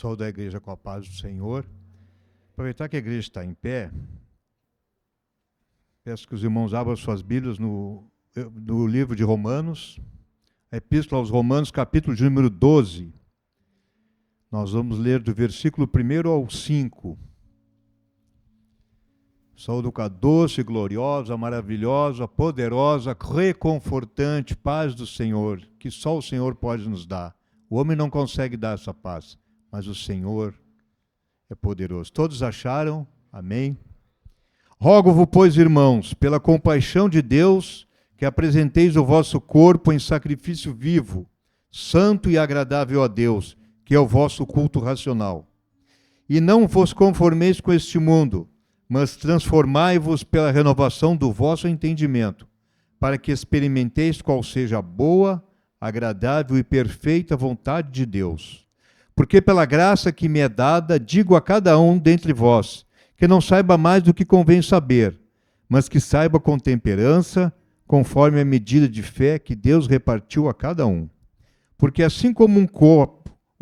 Saúde a igreja com a paz do Senhor. Aproveitar que a igreja está em pé, peço que os irmãos abram suas Bíblias no livro de Romanos, a Epístola aos Romanos, capítulo de número 12. Nós vamos ler do versículo 1 ao 5. Saúde com a doce, gloriosa, maravilhosa, poderosa, reconfortante paz do Senhor, que só o Senhor pode nos dar. O homem não consegue dar essa paz, mas o Senhor é poderoso. Todos acharam? Amém? Rogo-vos, pois, irmãos, pela compaixão de Deus, que apresenteis o vosso corpo em sacrifício vivo, santo e agradável a Deus, que é o vosso culto racional. E não vos conformeis com este mundo, mas transformai-vos pela renovação do vosso entendimento, para que experimenteis qual seja a boa, agradável e perfeita vontade de Deus. Porque pela graça que me é dada, digo a cada um dentre vós, que não saiba mais do que convém saber, mas que saiba com temperança, conforme a medida de fé que Deus repartiu a cada um. Porque assim como um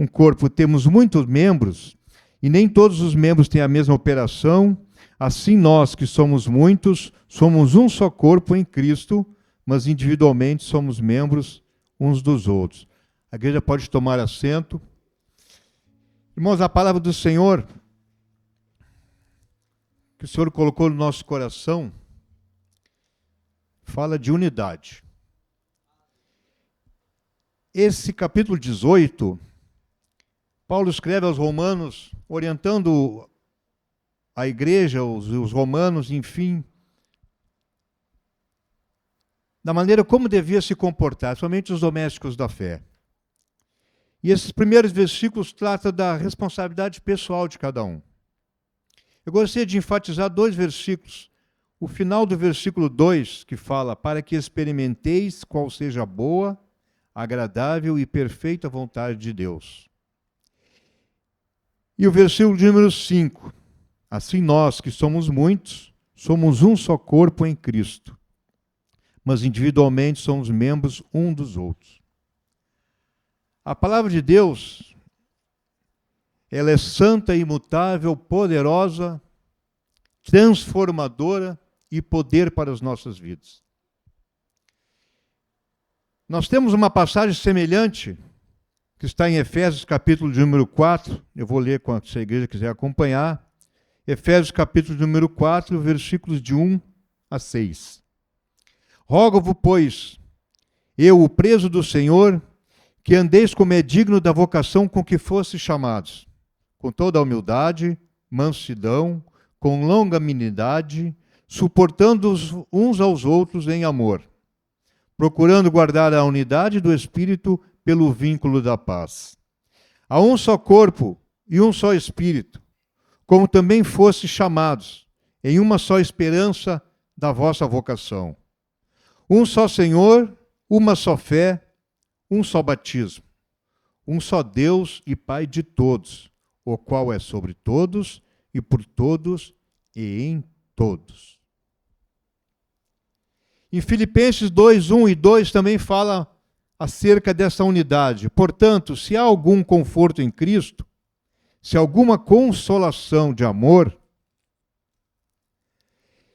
corpo temos muitos membros, e nem todos os membros têm a mesma operação, assim nós que somos muitos, somos um só corpo em Cristo, mas individualmente somos membros uns dos outros. A igreja pode tomar assento. Irmãos, a palavra do Senhor, que o Senhor colocou no nosso coração, fala de unidade. Esse capítulo 18, Paulo escreve aos Romanos, orientando a igreja, os romanos, enfim, da maneira como devia se comportar, somente os domésticos da fé. E esses primeiros versículos tratam da responsabilidade pessoal de cada um. Eu gostaria de enfatizar dois versículos. O final do versículo 2, que fala, para que experimenteis qual seja a boa, agradável e perfeita vontade de Deus. E o versículo de número 5, assim nós, que somos muitos, somos um só corpo em Cristo, mas individualmente somos membros um dos outros. A palavra de Deus, ela é santa, imutável, poderosa, transformadora e poder para as nossas vidas. Nós temos uma passagem semelhante, que está em Efésios capítulo de número 4, eu vou ler se a igreja quiser acompanhar. Efésios capítulo número 4, versículos de 1 a 6. Rogo-vos, pois, eu, o preso do Senhor, que andeis como é digno da vocação com que fostes chamados, com toda a humildade, mansidão, com longanimidade, suportando-os uns aos outros em amor, procurando guardar a unidade do Espírito pelo vínculo da paz. Há um só corpo e um só Espírito, como também fostes chamados, em uma só esperança da vossa vocação. Um só Senhor, uma só fé, um só batismo. Um só Deus e Pai de todos, o qual é sobre todos e por todos e em todos. Em Filipenses 2, 1 e 2 também fala acerca dessa unidade. Portanto, se há algum conforto em Cristo, se alguma consolação de amor,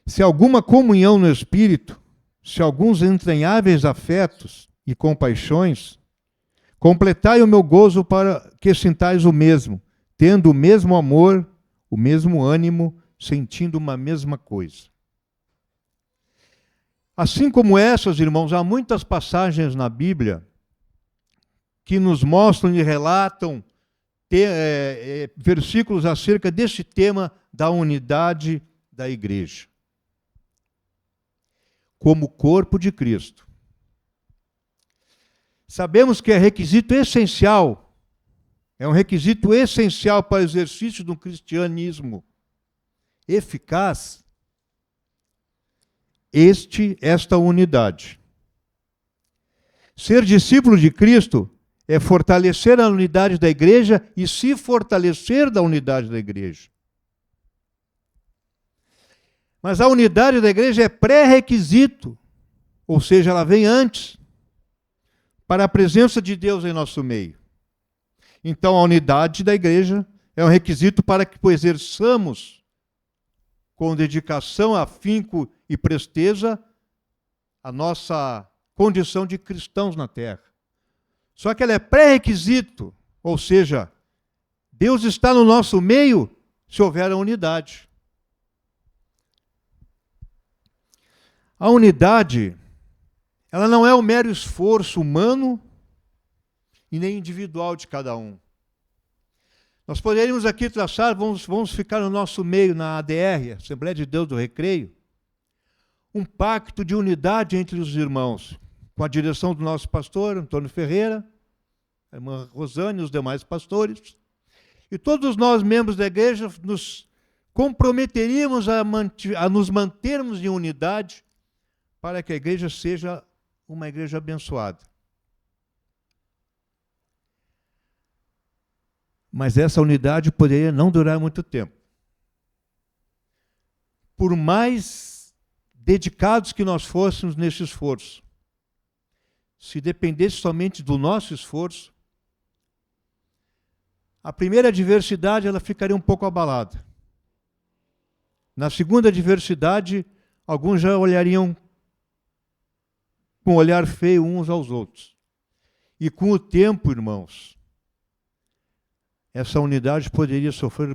se alguma comunhão no Espírito, se alguns entranháveis afetos e compaixões, completai o meu gozo para que sintais o mesmo, tendo o mesmo amor, o mesmo ânimo, sentindo uma mesma coisa. Assim como essas, irmãos, há muitas passagens na Bíblia que nos mostram e relatam versículos acerca desse tema da unidade da igreja. Como corpo de Cristo. Sabemos que é requisito essencial, é um requisito essencial para o exercício de um cristianismo eficaz, esta unidade. Ser discípulo de Cristo é fortalecer a unidade da igreja e se fortalecer da unidade da igreja. Mas a unidade da igreja é pré-requisito, ou seja, ela vem antes, para a presença de Deus em nosso meio. Então, a unidade da igreja é um requisito para que exerçamos com dedicação, afinco e presteza a nossa condição de cristãos na terra. Só que ela é pré-requisito, ou seja, Deus está no nosso meio se houver a unidade. A unidade, ela não é um mero esforço humano e nem individual de cada um. Nós poderíamos aqui traçar, vamos ficar no nosso meio, na ADR, Assembleia de Deus do Recreio, um pacto de unidade entre os irmãos, com a direção do nosso pastor, Antônio Ferreira, a irmã Rosane e os demais pastores. E todos nós, membros da igreja, nos comprometeríamos a nos mantermos em unidade para que a igreja seja uma igreja abençoada. Mas essa unidade poderia não durar muito tempo. Por mais dedicados que nós fôssemos nesse esforço, se dependesse somente do nosso esforço, a primeira adversidade ela ficaria um pouco abalada. Na segunda adversidade, alguns já olhariam com um olhar feio uns aos outros. E com o tempo, irmãos, essa unidade poderia sofrer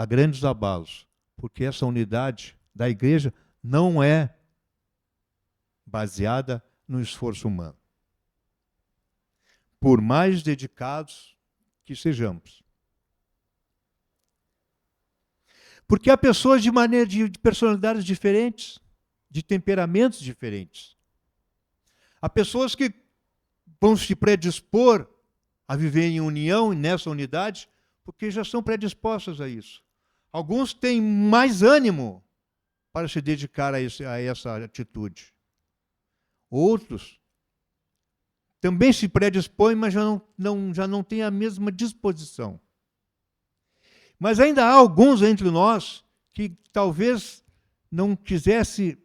grandes abalos, porque essa unidade da igreja não é baseada no esforço humano. Por mais dedicados que sejamos. Porque há pessoas de personalidades diferentes, de temperamentos diferentes. Há pessoas que vão se predispor a viver em união e nessa unidade, porque já são predispostas a isso. Alguns têm mais ânimo para se dedicar a essa atitude. Outros também se predispõem, mas já não têm a mesma disposição. Mas ainda há alguns entre nós que talvez não quisesse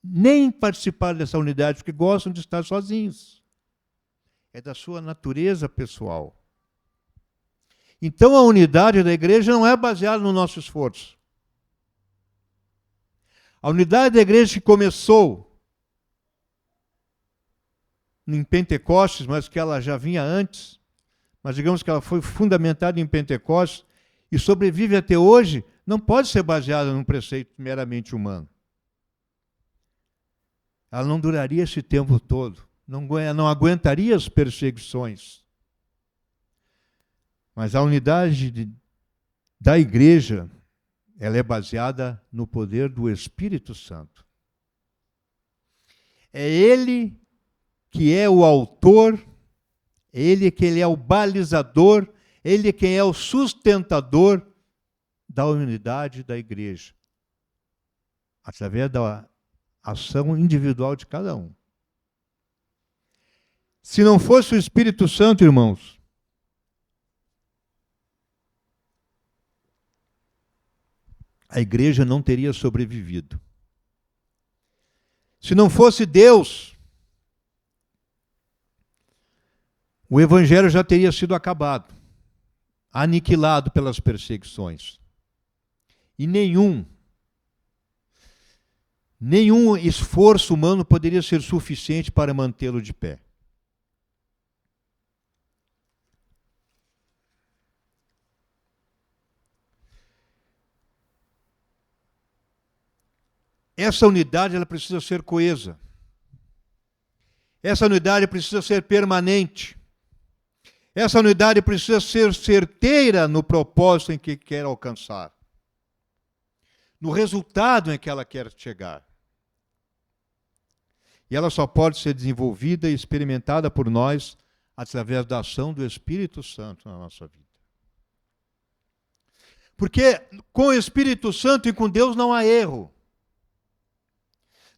nem participar dessa unidade, porque gostam de estar sozinhos. É da sua natureza pessoal. Então a unidade da igreja não é baseada no nosso esforço. A unidade da igreja que começou em Pentecostes, mas que ela já vinha antes, mas digamos que ela foi fundamentada em Pentecostes e sobrevive até hoje, não pode ser baseada num preceito meramente humano. Ela não duraria esse tempo todo, não aguentaria as perseguições. Mas a unidade da igreja, ela é baseada no poder do Espírito Santo. É Ele que é o autor, é Ele que é o balizador, Ele quem é o sustentador da unidade da igreja, através da ação individual de cada um. Se não fosse o Espírito Santo, irmãos, a igreja não teria sobrevivido. Se não fosse Deus, o evangelho já teria sido acabado, aniquilado pelas perseguições. E nenhum esforço humano poderia ser suficiente para mantê-lo de pé. Essa unidade ela precisa ser coesa. Essa unidade precisa ser permanente. Essa unidade precisa ser certeira no propósito em que quer alcançar, no resultado em que ela quer chegar. E ela só pode ser desenvolvida e experimentada por nós através da ação do Espírito Santo na nossa vida. Porque com o Espírito Santo e com Deus não há erro.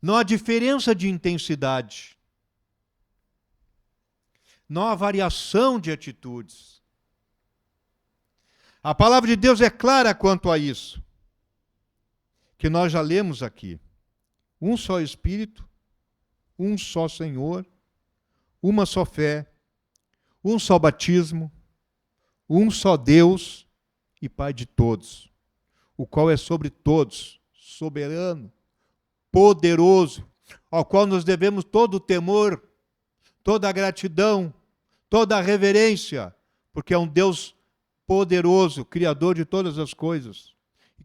Não há diferença de intensidade. Não há variação de atitudes. A palavra de Deus é clara quanto a isso, que nós já lemos aqui. Um só Espírito, um só Senhor, uma só fé, um só batismo, um só Deus e Pai de todos, o qual é sobre todos, soberano, poderoso, ao qual nós devemos todo o temor, toda a gratidão, toda a reverência, porque é um Deus poderoso, criador de todas as coisas,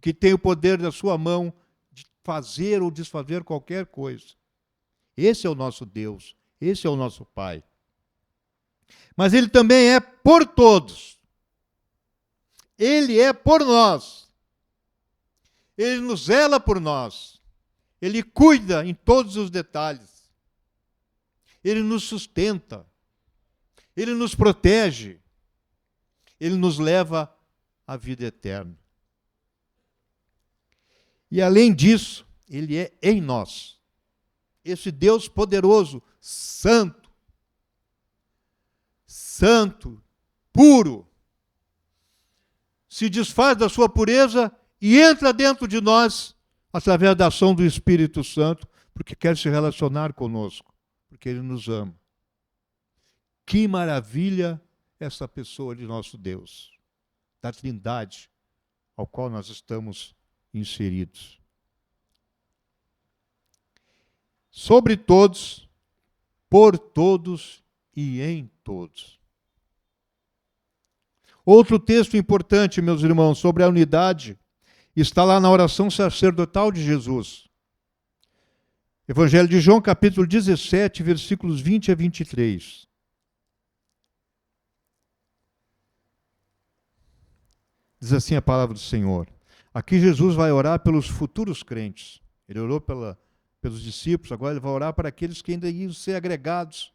que tem o poder da sua mão de fazer ou desfazer qualquer coisa. Esse é o nosso Deus, esse é o nosso Pai. Mas Ele também é por todos. Ele é por nós. Ele nos zela por nós. Ele cuida em todos os detalhes. Ele nos sustenta. Ele nos protege. Ele nos leva à vida eterna. E além disso, Ele é em nós. Esse Deus poderoso, santo, puro, se desfaz da sua pureza e entra dentro de nós através da ação do Espírito Santo, porque quer se relacionar conosco, porque Ele nos ama. Que maravilha essa pessoa de nosso Deus, da Trindade, ao qual nós estamos inseridos. Sobre todos, por todos e em todos. Outro texto importante, meus irmãos, sobre a unidade, está lá na oração sacerdotal de Jesus. Evangelho de João, capítulo 17, versículos 20 a 23. Diz assim a palavra do Senhor. Aqui Jesus vai orar pelos futuros crentes. Ele orou pelos discípulos, agora ele vai orar para aqueles que ainda iam ser agregados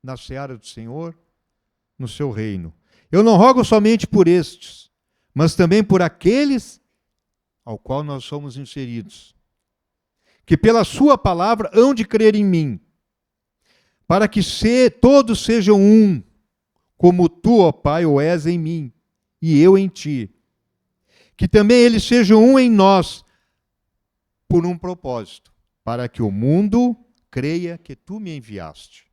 na seara do Senhor, no seu reino. Eu não rogo somente por estes, mas também por aqueles ao qual nós somos inseridos, que pela sua palavra hão de crer em mim, para que todos sejam um, como tu, ó Pai, o és em mim, e eu em ti. Que também eles sejam um em nós, por um propósito, para que o mundo creia que tu me enviaste.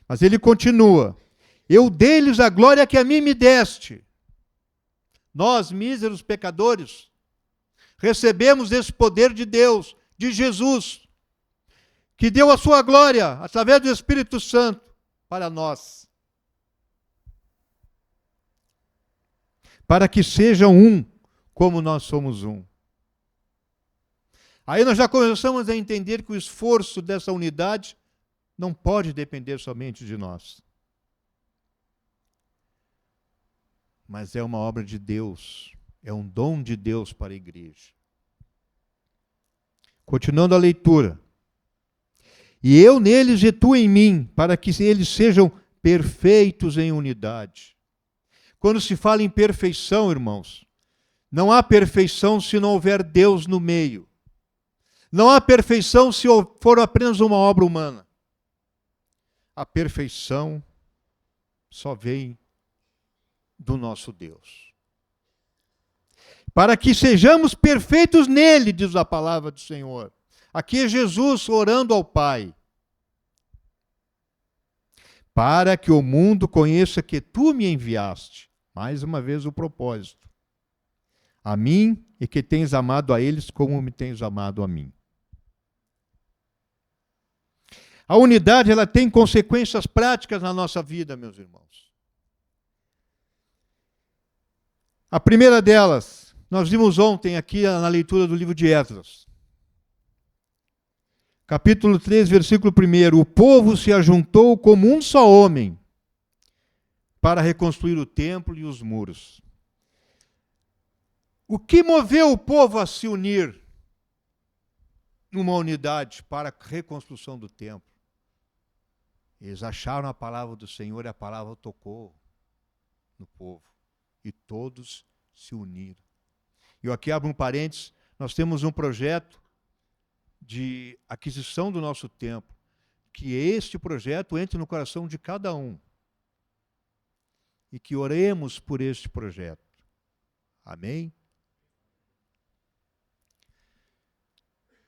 Mas ele continua, eu dei-lhes a glória que a mim me deste. Nós, míseros pecadores, recebemos esse poder de Deus, de Jesus, que deu a sua glória, através do Espírito Santo, para nós. Para que sejam um, como nós somos um. Aí nós já começamos a entender que o esforço dessa unidade não pode depender somente de nós. Mas é uma obra de Deus, é um dom de Deus para a igreja. Continuando a leitura. E eu neles e tu em mim, para que eles sejam perfeitos em unidade. Quando se fala em perfeição, irmãos, não há perfeição se não houver Deus no meio. Não há perfeição se for apenas uma obra humana. A perfeição só vem do nosso Deus. Para que sejamos perfeitos nele, diz a palavra do Senhor. Aqui é Jesus orando ao Pai. Para que o mundo conheça que tu me enviaste. Mais uma vez o propósito. A mim e que tens amado a eles como me tens amado a mim. A unidade, ela tem consequências práticas na nossa vida, meus irmãos. A primeira delas, nós vimos ontem aqui na leitura do livro de Esdras. Capítulo 3, versículo 1. O povo se ajuntou como um só homem para reconstruir o templo e os muros. O que moveu o povo a se unir numa unidade para a reconstrução do templo? Eles acharam a palavra do Senhor e a palavra tocou no povo. E todos se uniram. Eu aqui abro um parênteses, nós temos um projeto de aquisição do nosso templo, que este projeto entre no coração de cada um. E que oremos por este projeto. Amém?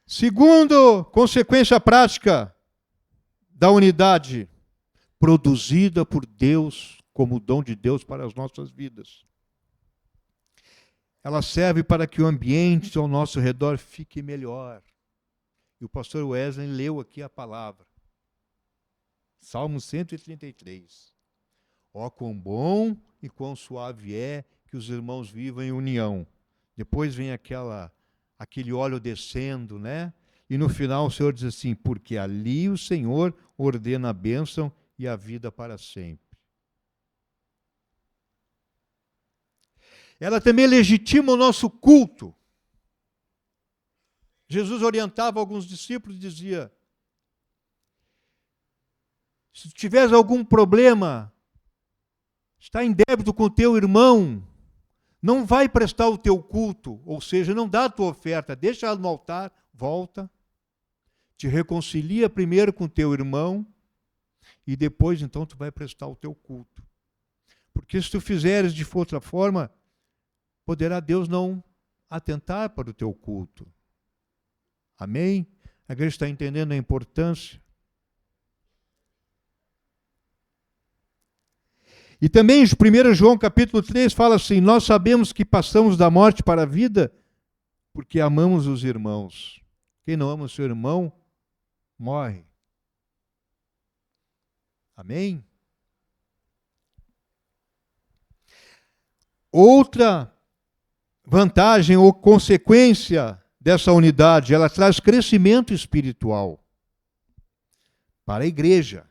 Segundo, consequência prática da unidade produzida por Deus como dom de Deus para as nossas vidas. Ela serve para que o ambiente ao nosso redor fique melhor. E o pastor Wesley leu aqui a palavra. Salmo 133. Ó, quão bom e quão suave é que os irmãos vivam em união. Depois vem aquele óleo descendo, né? E no final o Senhor diz assim, porque ali o Senhor ordena a bênção e a vida para sempre. Ela também legitima o nosso culto. Jesus orientava alguns discípulos e dizia, se tiveres algum problema, está em débito com o teu irmão, não vai prestar o teu culto, ou seja, não dá a tua oferta, deixa ela no altar, volta, te reconcilia primeiro com o teu irmão, e depois então tu vai prestar o teu culto. Porque se tu fizeres de outra forma, poderá Deus não atentar para o teu culto. Amém? A igreja está entendendo a importância. E também, 1 João capítulo 3 fala assim, nós sabemos que passamos da morte para a vida porque amamos os irmãos. Quem não ama o seu irmão, morre. Amém? Outra vantagem ou consequência dessa unidade, ela traz crescimento espiritual para a igreja.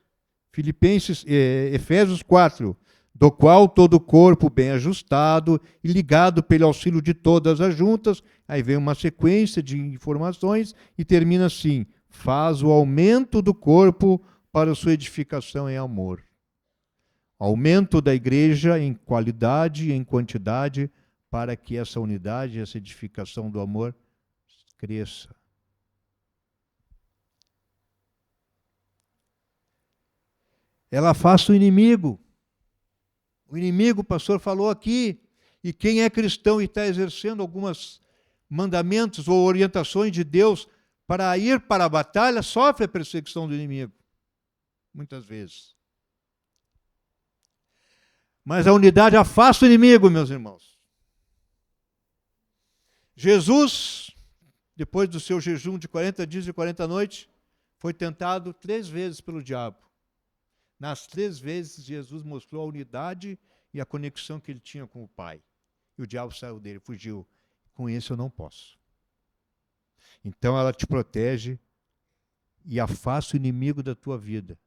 Efésios 4, do qual todo o corpo bem ajustado e ligado pelo auxílio de todas as juntas, aí vem uma sequência de informações e termina assim, faz o aumento do corpo para sua edificação em amor. Aumento da igreja em qualidade e em quantidade para que essa unidade, essa edificação do amor cresça. Ela afasta o inimigo. O inimigo, o pastor falou aqui, e quem é cristão e está exercendo alguns mandamentos ou orientações de Deus para ir para a batalha, sofre a perseguição do inimigo. Muitas vezes. Mas a unidade afasta o inimigo, meus irmãos. Jesus, depois do seu jejum de 40 dias e 40 noites, foi tentado 3 vezes pelo diabo. Nas 3 vezes, Jesus mostrou a unidade e a conexão que ele tinha com o Pai. E o diabo saiu dele, fugiu. Com isso eu não posso. Então ela te protege e afasta o inimigo da tua vida.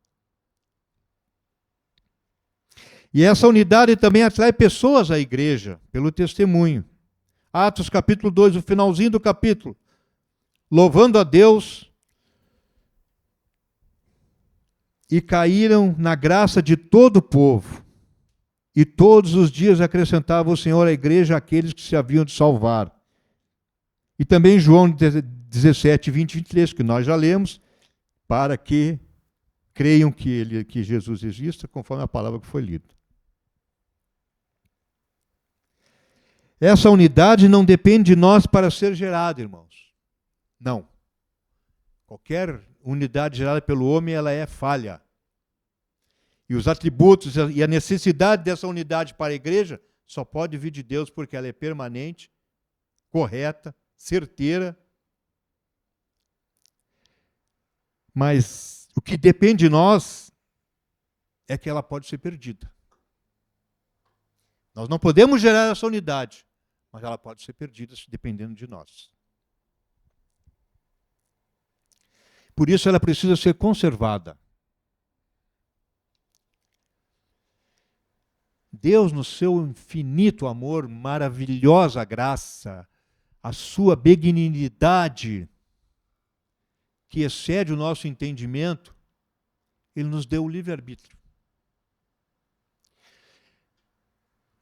E essa unidade também atrai pessoas à igreja, pelo testemunho. Atos capítulo 2, o finalzinho do capítulo. Louvando a Deus, e caíram na graça de todo o povo. E todos os dias acrescentava o Senhor à igreja aqueles que se haviam de salvar. E também João 17, 20 e 23, que nós já lemos, para que creiam que Jesus existe, conforme a palavra que foi lida. Essa unidade não depende de nós para ser gerada, irmãos. Não. Qualquer unidade gerada pelo homem, ela é falha. E os atributos e a necessidade dessa unidade para a igreja só pode vir de Deus porque ela é permanente, correta, certeira. Mas o que depende de nós é que ela pode ser perdida. Nós não podemos gerar essa unidade, mas ela pode ser perdida dependendo de nós. Por isso ela precisa ser conservada. Deus, no seu infinito amor, maravilhosa graça, a sua benignidade, que excede o nosso entendimento, Ele nos deu o livre-arbítrio.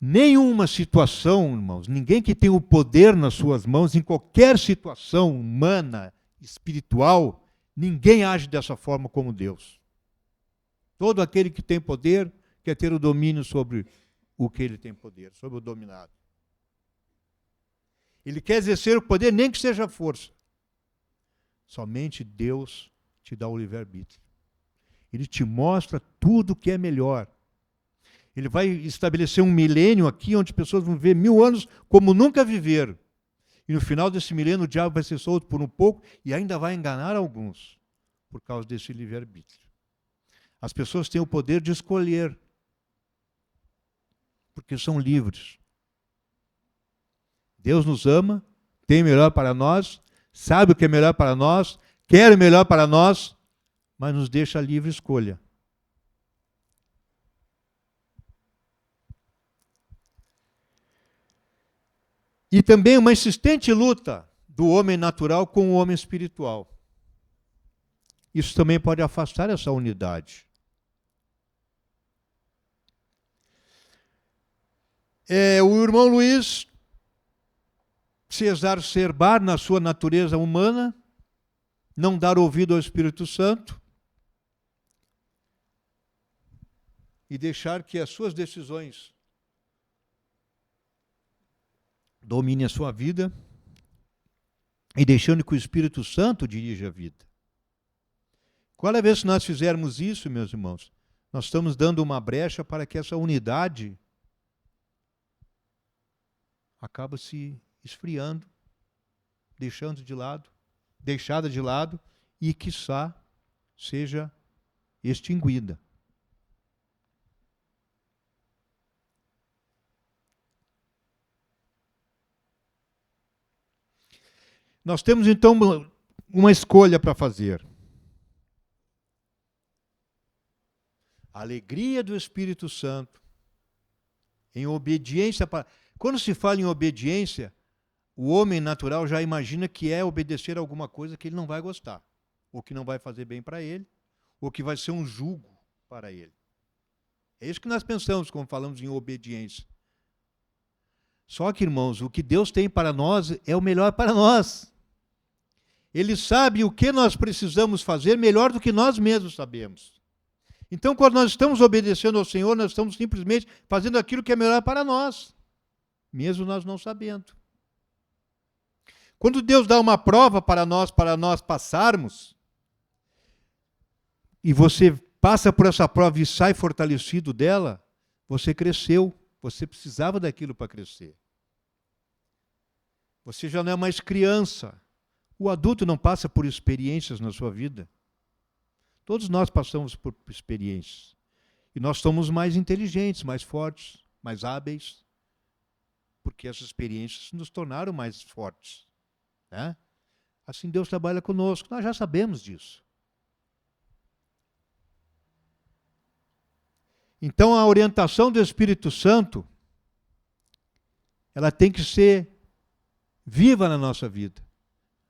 Nenhuma situação, irmãos, ninguém que tem o poder nas suas mãos, em qualquer situação humana, espiritual, ninguém age dessa forma como Deus. Todo aquele que tem poder quer ter o domínio sobre o que ele tem poder, sobre o dominado. Ele quer exercer o poder, nem que seja força. Somente Deus te dá o livre-arbítrio. Ele te mostra tudo o que é melhor. Ele vai estabelecer um milênio aqui, onde pessoas vão viver 1000 anos como nunca viveram. E no final desse milênio, o diabo vai ser solto por um pouco e ainda vai enganar alguns, por causa desse livre-arbítrio. As pessoas têm o poder de escolher, porque são livres. Deus nos ama, tem o melhor para nós, sabe o que é melhor para nós, quer o melhor para nós, mas nos deixa livre escolha. E também uma insistente luta do homem natural com o homem espiritual. Isso também pode afastar essa unidade. O irmão Luiz se exacerbar na sua natureza humana, não dar ouvido ao Espírito Santo e deixar que as suas decisões dominem a sua vida e deixando que o Espírito Santo dirija a vida. Cada vez que nós fizermos isso, meus irmãos, nós estamos dando uma brecha para que essa unidade acaba se esfriando, deixada de lado e, quiçá, seja extinguida. Nós temos, então, uma escolha para fazer. A alegria do Espírito Santo, em obediência. Quando se fala em obediência, o homem natural já imagina que é obedecer a alguma coisa que ele não vai gostar, ou que não vai fazer bem para ele, ou que vai ser um jugo para ele. É isso que nós pensamos quando falamos em obediência. Só que, irmãos, o que Deus tem para nós é o melhor para nós. Ele sabe o que nós precisamos fazer melhor do que nós mesmos sabemos. Então, quando nós estamos obedecendo ao Senhor, nós estamos simplesmente fazendo aquilo que é melhor para nós, mesmo nós não sabendo. Quando Deus dá uma prova para nós passarmos, e você passa por essa prova e sai fortalecido dela, você cresceu, você precisava daquilo para crescer. Você já não é mais criança. O adulto não passa por experiências na sua vida. Todos nós passamos por experiências. E nós somos mais inteligentes, mais fortes, mais hábeis, porque essas experiências nos tornaram mais fortes. Né? Assim Deus trabalha conosco, nós já sabemos disso. Então a orientação do Espírito Santo, ela tem que ser viva na nossa vida.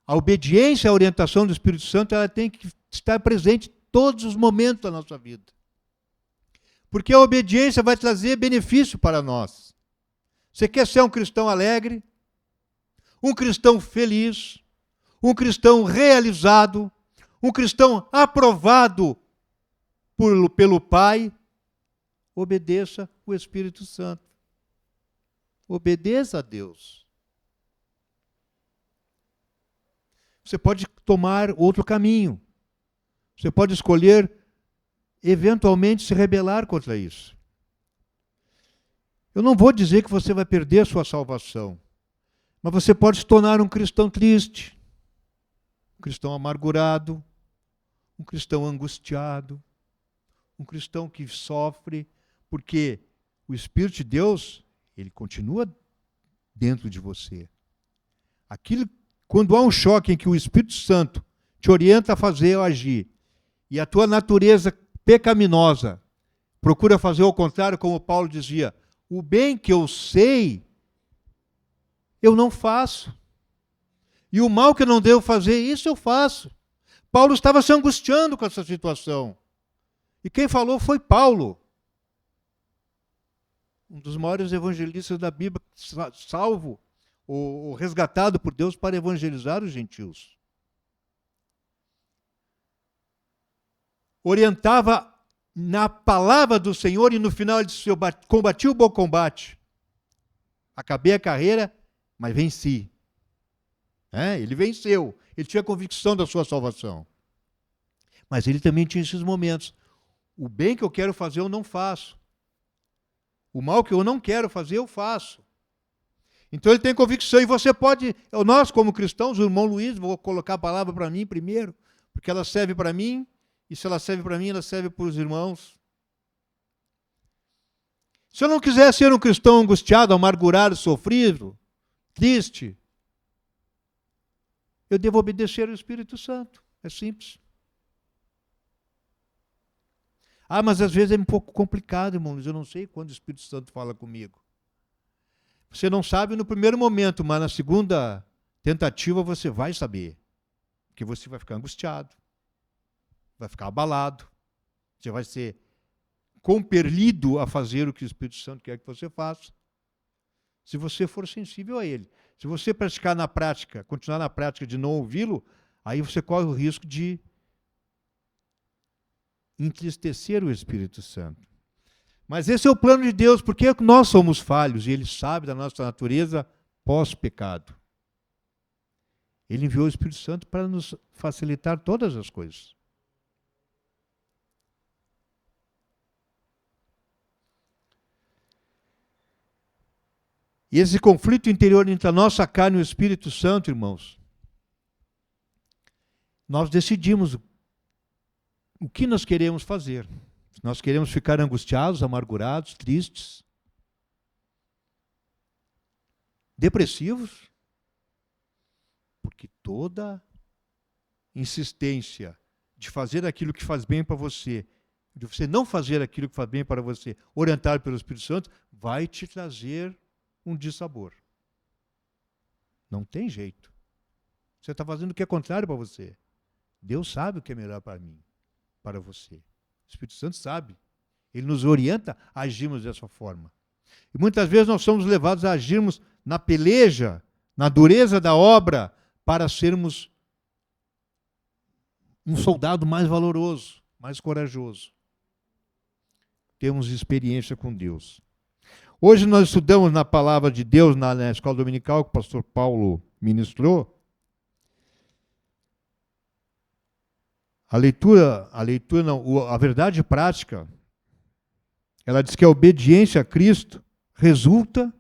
A obediência à orientação do Espírito Santo, ela tem que estar presente em todos os momentos da nossa vida. Porque a obediência vai trazer benefício para nós. Você quer ser um cristão alegre? Um cristão feliz? Um cristão realizado? Um cristão aprovado pelo Pai? Obedeça o Espírito Santo. Obedeça a Deus. Você pode tomar outro caminho. Você pode escolher, eventualmente, se rebelar contra isso. Eu não vou dizer que você vai perder a sua salvação, mas você pode se tornar um cristão triste, um cristão amargurado, um cristão angustiado, um cristão que sofre, porque o Espírito de Deus, ele continua dentro de você. Quando há um choque em que o Espírito Santo te orienta a fazer ou agir, e a tua natureza pecaminosa procura fazer o contrário, como Paulo dizia, o bem que eu sei, eu não faço. E o mal que eu não devo fazer, isso eu faço. Paulo estava se angustiando com essa situação. E quem falou foi Paulo, um dos maiores evangelistas da Bíblia, salvo ou resgatado por Deus para evangelizar os gentios. Orientava na palavra do Senhor e no final ele disse, eu combati o bom combate. Acabei a carreira, mas venci. Ele venceu. Ele tinha convicção da sua salvação. Mas ele também tinha esses momentos. O bem que eu quero fazer eu não faço. O mal que eu não quero fazer, eu faço. Então ele tem convicção, e você pode, nós como cristãos, o irmão Luiz, vou colocar a palavra para mim primeiro, porque ela serve para mim, e se ela serve para mim, ela serve para os irmãos. Se eu não quiser ser um cristão angustiado, amargurado, sofrido, triste, eu devo obedecer ao Espírito Santo. É simples. Ah, mas às vezes é um pouco complicado, irmãos. Eu não sei quando o Espírito Santo fala comigo. Você não sabe no primeiro momento, mas na segunda tentativa você vai saber. Porque você vai ficar angustiado, vai ficar abalado, você vai ser compelido a fazer o que o Espírito Santo quer que você faça, se você for sensível a ele. Se você praticar na prática, continuar na prática de não ouvi-lo, aí você corre o risco de entristecer o Espírito Santo. Mas esse é o plano de Deus, porque nós somos falhos e Ele sabe da nossa natureza pós-pecado. Ele enviou o Espírito Santo para nos facilitar todas as coisas. E esse conflito interior entre a nossa carne e o Espírito Santo, irmãos, nós decidimos o que nós queremos fazer. Nós queremos ficar angustiados, amargurados, tristes, depressivos, porque toda insistência de fazer aquilo que faz bem para você, de você não fazer aquilo que faz bem para você, orientado pelo Espírito Santo, vai te trazer um dissabor. Não tem jeito. Você está fazendo o que é contrário para você. Deus sabe o que é melhor para mim, para você. O Espírito Santo sabe. Ele nos orienta a agirmos dessa forma. E muitas vezes nós somos levados a agirmos na peleja, na dureza da obra, para sermos um soldado mais valoroso, mais corajoso. Temos experiência com Deus. Hoje nós estudamos na Palavra de Deus, na escola dominical que o pastor Paulo ministrou. A verdade prática, ela diz que a obediência a Cristo resulta,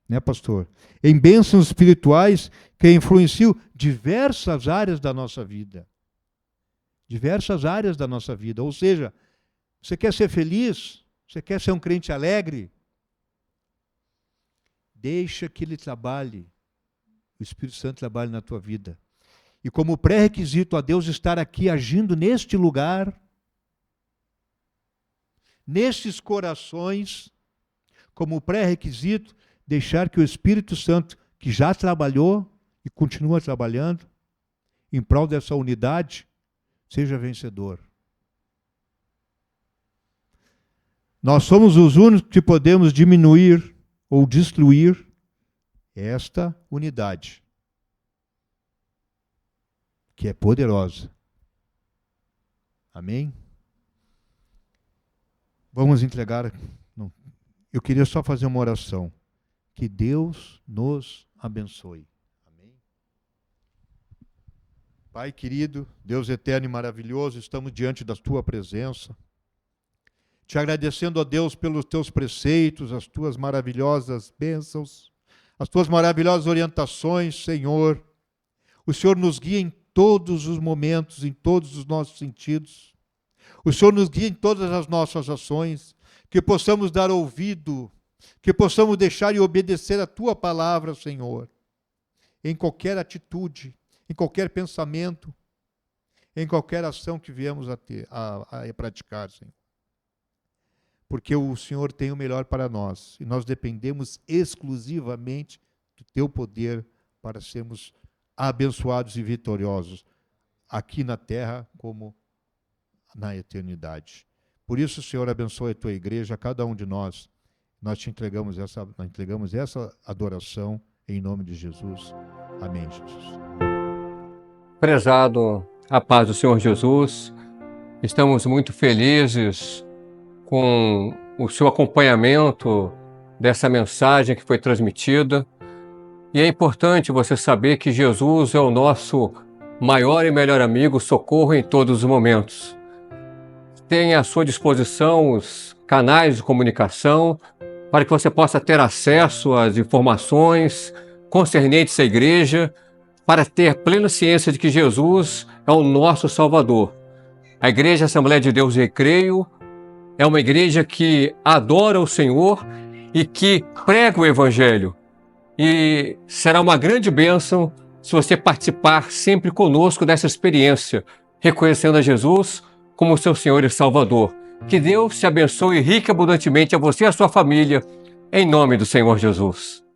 né, pastor, em bênçãos espirituais que influenciam diversas áreas da nossa vida. Diversas áreas da nossa vida. Ou seja, você quer ser feliz? Você quer ser um crente alegre? Deixa que Ele trabalhe, o Espírito Santo trabalhe na tua vida. E como pré-requisito a Deus estar aqui agindo neste lugar, nestes corações, como pré-requisito, deixar que o Espírito Santo, que já trabalhou e continua trabalhando, em prol dessa unidade, seja vencedor. Nós somos os únicos que podemos diminuir ou destruir esta unidade, que é poderosa. Amém? Vamos entregar. Não. Eu queria só fazer uma oração. Que Deus nos abençoe. Amém? Pai querido, Deus eterno e maravilhoso, estamos diante da tua presença. Te agradecendo, ó Deus, pelos teus preceitos, as tuas maravilhosas bênçãos, as tuas maravilhosas orientações, Senhor. O Senhor nos guia em todos os momentos, em todos os nossos sentidos. O Senhor nos guia em todas as nossas ações, que possamos dar ouvido, que possamos deixar e obedecer a tua palavra, Senhor, em qualquer atitude, em qualquer pensamento, em qualquer ação que viemos a praticar, Senhor. Porque o Senhor tem o melhor para nós, e nós dependemos exclusivamente do teu poder para sermos abençoados e vitoriosos, aqui na terra como na eternidade. Por isso, Senhor, abençoe a tua igreja, a cada um de nós. Nós te entregamos essa adoração em nome de Jesus. Amém, Jesus. Prezado, a paz do Senhor Jesus, estamos muito felizes com o seu acompanhamento dessa mensagem que foi transmitida. E é importante você saber que Jesus é o nosso maior e melhor amigo, socorro em todos os momentos. tem à sua disposição os canais de comunicação para que você possa ter acesso às informações concernentes à igreja, para ter plena ciência de que Jesus é o nosso Salvador. A Igreja Assembleia de Deus Recreio é uma igreja que adora o Senhor e que prega o Evangelho. E será uma grande bênção se você participar sempre conosco dessa experiência, reconhecendo a Jesus como seu Senhor e Salvador. Que Deus te abençoe rica e abundantemente a você e a sua família, em nome do Senhor Jesus.